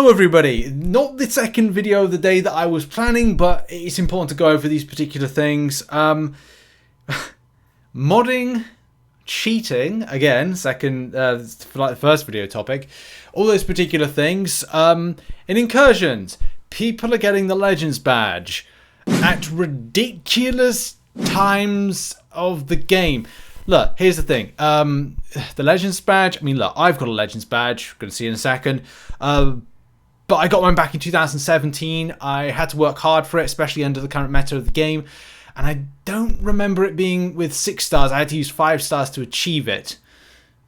Hello everybody, not the second video of the day that I was planning, but it's important to go over these particular things. Modding, cheating, again, second, like the first video topic, all those particular things. In Incursions, people are getting the Legends badge at ridiculous times of the game. Look, here's the thing. The Legends badge, I mean, look, I've got a Legends badge. We're going to see in a second. But I got mine back in 2017. I had to work hard for it, especially under the current meta of the game. And I don't remember it being with 6 stars. I had to use 5 stars to achieve it.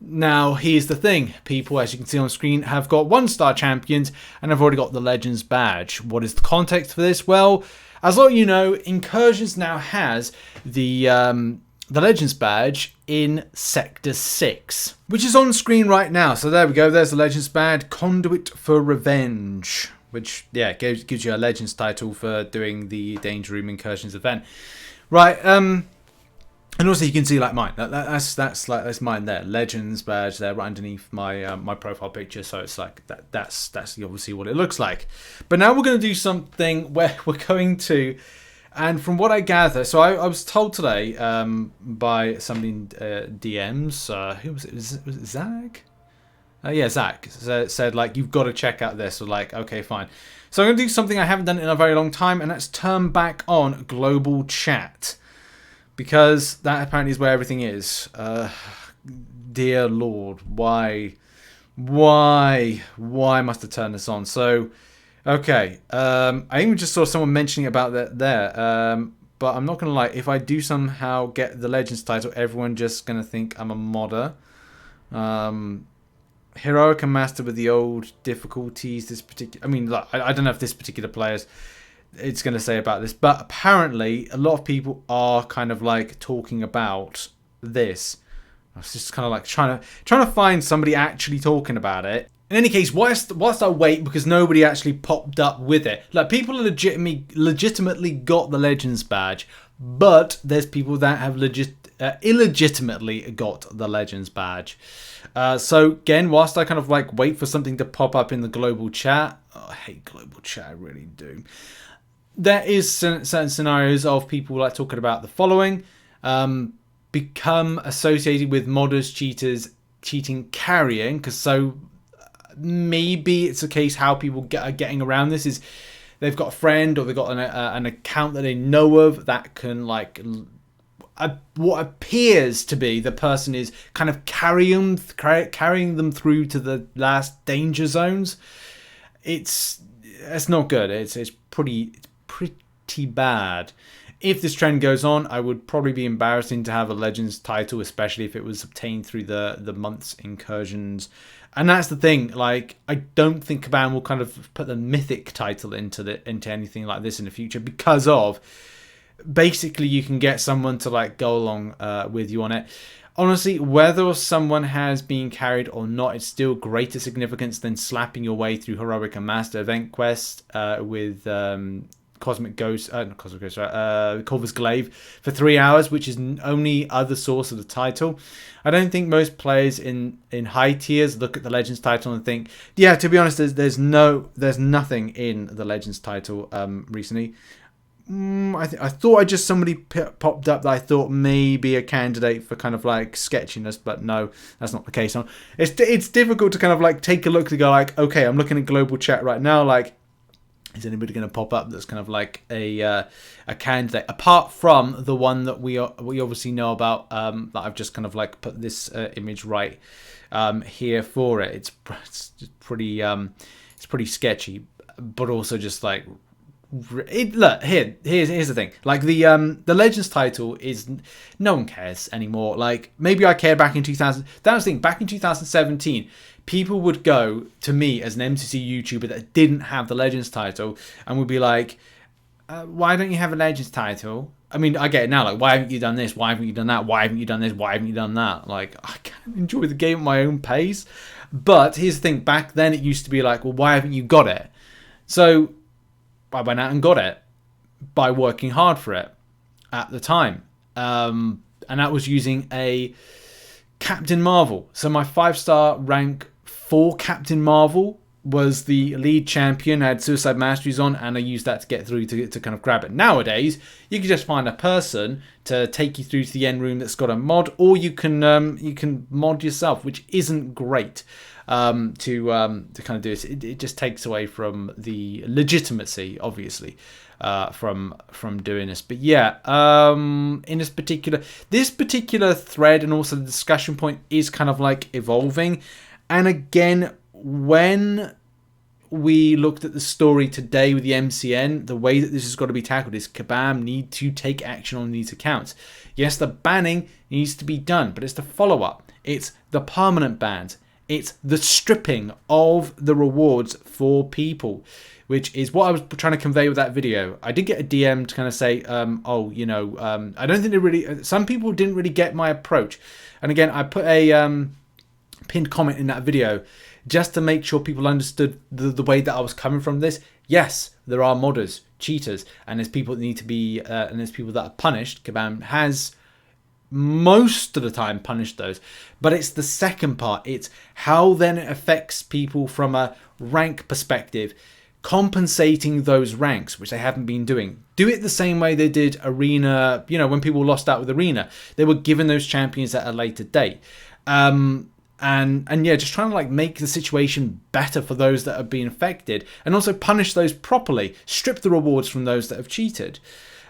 Now, here's the thing. People, as you can see on screen, have got 1-star champions and have already got the Legends badge. What is the context for this? Well, as a lot of you know, Incursions now has the Legends badge in Sector 6, which is on screen right now. So there we go. There's the Legends badge, Conduit for Revenge, which, yeah, gives you a Legends title for doing the Danger Room Incursions event. Right, and also you can see like mine. That's mine there. Legends badge there right underneath my my profile picture. So it's like that's obviously what it looks like. But now we're going to do something where we're going to, and from what I gather, so I was told today by somebody in DMs, who was it? Was it Zach? Yeah, Zach said like, you've got to check out this. So like, okay, fine. So I'm going to do something I haven't done in a very long time, and that's turn back on global chat. Because that apparently is where everything is. Dear Lord, why must I turn this on? So, okay, I even just saw someone mentioning about that there. But I'm not gonna lie, if I do somehow get the Legends title, everyone just gonna think I'm a modder. Heroic and Master with the old difficulties. This particular, I mean, look, I don't know if this particular player's it's going to say about this, but apparently a lot of people are kind of like talking about this. I was just kind of like trying to find somebody actually talking about it. In any case, whilst I wait, because nobody actually popped up with it. Like, people are legitimately got the Legends badge, but there's people that have illegitimately got the Legends badge. So again, whilst I kind of like wait for something to pop up in the global chat, oh, I hate global chat, I really do. There is certain scenarios of people like talking about the following: become associated with modders, cheaters, cheating, carrying. Because so maybe it's a case how people are getting around this is they've got a friend or they've got an account that they know of that can like what appears to be the person is kind of carrying them through to the last danger zones. It's not good. It's pretty bad. If this trend goes on, I would probably be embarrassing to have a Legends title, especially if it was obtained through the month's Incursions. And that's the thing, like, I don't think Kabam will kind of put the Mythic title into anything like this in the future, because of basically you can get someone to like go along with you on it. Honestly, whether someone has been carried or not, it's still greater significance than slapping your way through Heroic and Master event quest with Cosmic Ghost, Culver's Glaive for 3 hours, which is only other source of the title. I don't think most players in high tiers look at the Legends title and think, yeah, to be honest, there's nothing in the Legends title recently. I thought somebody popped up that I thought may be a candidate for kind of like sketchiness, but no, that's not the case. It's difficult to kind of like take a look to go like, okay, I'm looking at global chat right now, like, is anybody going to pop up that's kind of like a candidate apart from the one that we obviously know about, that I've just kind of like put this image right here for it. It's pretty sketchy, but also just like look, here's the thing. Like the Legends title is, no one cares anymore. Like, maybe I cared back in 2000. That was the thing. Back in 2017, people would go to me as an MCC YouTuber that didn't have the Legends title and would be like, why don't you have a Legends title? I mean, I get it now. Like, why haven't you done this? Why haven't you done that? Why haven't you done this? Why haven't you done that? Like, I can't enjoy the game at my own pace. But here's the thing. Back then, it used to be like, well, why haven't you got it? So I went out and got it by working hard for it at the time. And that was using a Captain Marvel. So my 5-star rank for Captain Marvel was the lead champion, had Suicide Masteries on, and I used that to get through to kind of grab it. Nowadays, you can just find a person to take you through to the end room that's got a mod, or you can mod yourself, which isn't great to kind of do this. It just takes away from the legitimacy, obviously, from doing this. But yeah, in this particular thread, and also the discussion point is kind of like evolving. And again, when we looked at the story today with the MCN, the way that this has got to be tackled is Kabam need to take action on these accounts. Yes, the banning needs to be done, but it's the follow-up. It's the permanent bans. It's the stripping of the rewards for people, which is what I was trying to convey with that video. I did get a DM to kind of say, I don't think some people didn't really get my approach. And again, I put a pinned comment in that video just to make sure people understood the way that I was coming from this. Yes, there are modders, cheaters, and there's people that need to be, and there's people that are punished. Kabam has most of the time punished those. But it's the second part. It's how then it affects people from a rank perspective, compensating those ranks, which they haven't been doing. Do it the same way they did Arena, when people lost out with Arena. They were given those champions at a later date. And yeah, just trying to like make the situation better for those that have been affected, and also punish those properly, strip the rewards from those that have cheated.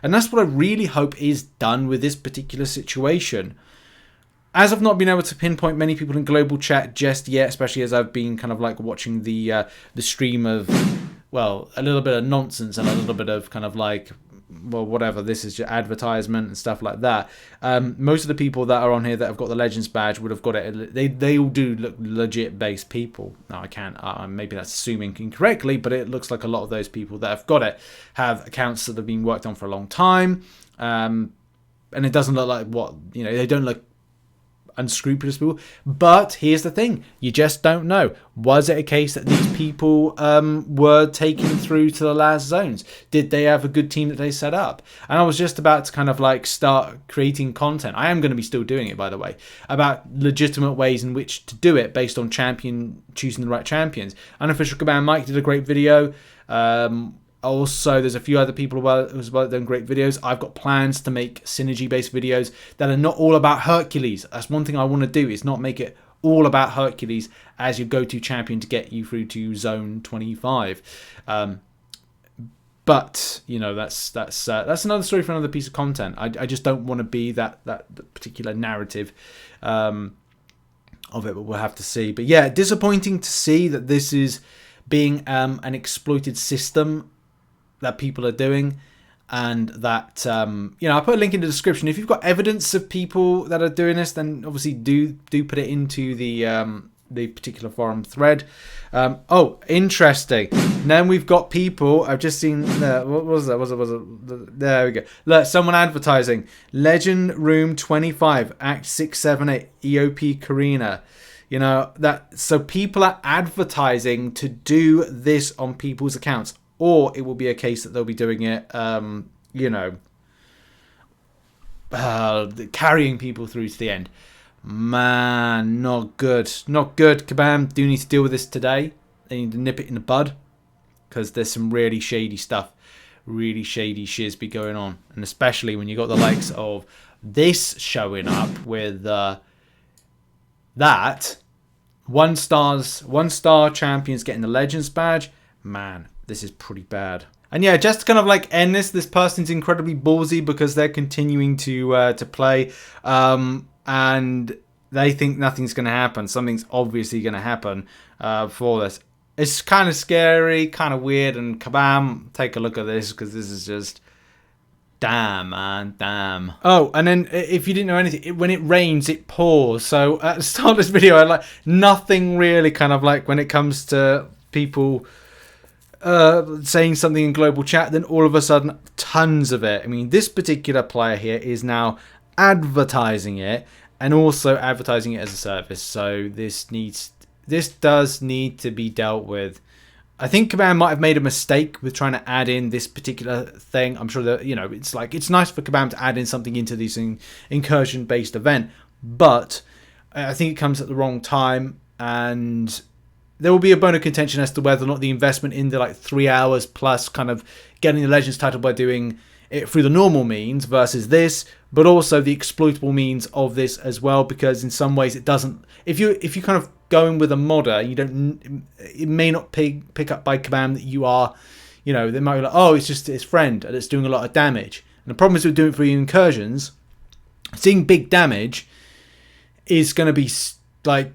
And that's what I really hope is done with this particular situation. As I've not been able to pinpoint many people in global chat just yet, especially as I've been kind of like watching the stream of, well, a little bit of nonsense and a little bit of kind of like, well, whatever, this is just advertisement and stuff like that. Most of the people that are on here that have got the Legends badge would have got it. They all do look legit based people. No, I can't. Maybe that's assuming incorrectly, but it looks like a lot of those people that have got it have accounts that have been worked on for a long time. And it doesn't look like they don't look unscrupulous people. But here's the thing, you just don't know. Was it a case that these people were taken through to the last zones? Did they have a good team that they set up? And I was just about to kind of like start creating content. I am going to be still doing it, by the way, about legitimate ways in which to do it based on choosing the right champions. Unofficial Command Mike did a great video. Also, there's a few other people as well doing great videos. I've got plans to make synergy-based videos that are not all about Hercules. That's one thing I want to do, is not make it all about Hercules as your go-to champion to get you through to Zone 25. But that's another story for another piece of content. I just don't want to be that particular narrative of it, but we'll have to see. But yeah, disappointing to see that this is being an exploited system that people are doing, and that I put a link in the description. If you've got evidence of people that are doing this, then obviously do put it into the particular forum thread. Oh, interesting. Then we've got people. I've just seen what was that? Was it? There we go. Look, someone advertising Legend Room 25 Act 678 EOP Karina. So people are advertising to do this on people's accounts. Or it will be a case that they'll be doing it, carrying people through to the end. Man, not good. Not good. Kabam do need to deal with this today. They need to nip it in the bud, because there's some really shady stuff, really shady shiz be going on. And especially when you got the likes of this showing up with that one star champions getting the Legends badge. Man, this is pretty bad. And yeah, just to kind of like end this person's incredibly ballsy because they're continuing to play, and they think nothing's going to happen. Something's obviously going to happen for this. It's kind of scary, kind of weird, and Kabam, take a look at this, because this is just damn, man, damn. Oh, and then if you didn't know anything, when it rains, it pours. So at the start of this video, I like nothing really kind of like when it comes to people saying something in global chat, then all of a sudden tons of it. I mean, this particular player here is now advertising it, and also advertising it as a service. So this does need to be dealt with. I think Kabam might have made a mistake with trying to add in this particular thing. I'm sure that it's nice for Kabam to add in something into this incursion based event, but I think it comes at the wrong time, and there will be a bone of contention as to whether or not the investment in the like 3 hours plus kind of getting the Legends title by doing it through the normal means versus this, but also the exploitable means of this as well, because in some ways it doesn't. If you kind of go in with a modder, you don't. It may not pick up by command that you are, you know, they might be like, oh, it's just his friend and it's doing a lot of damage. And the problem is with doing it for incursions, seeing big damage is going to be like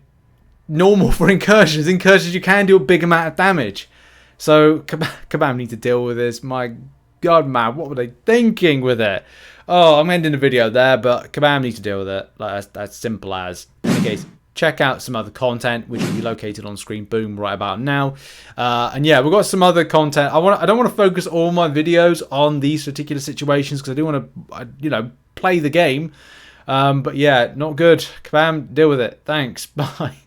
normal for incursions. Incursions, you can do a big amount of damage. So Kabam need to deal with this. My God, man, what were they thinking with it? Oh, I'm ending the video there, but Kabam needs to deal with it. Like, that's simple as. In any case, check out some other content, which will be located on screen, boom, right about now. And yeah, we've got some other content. I don't want to focus all my videos on these particular situations because I do want to, you know, play the game. But yeah, not good. Kabam, deal with it. Thanks. Bye.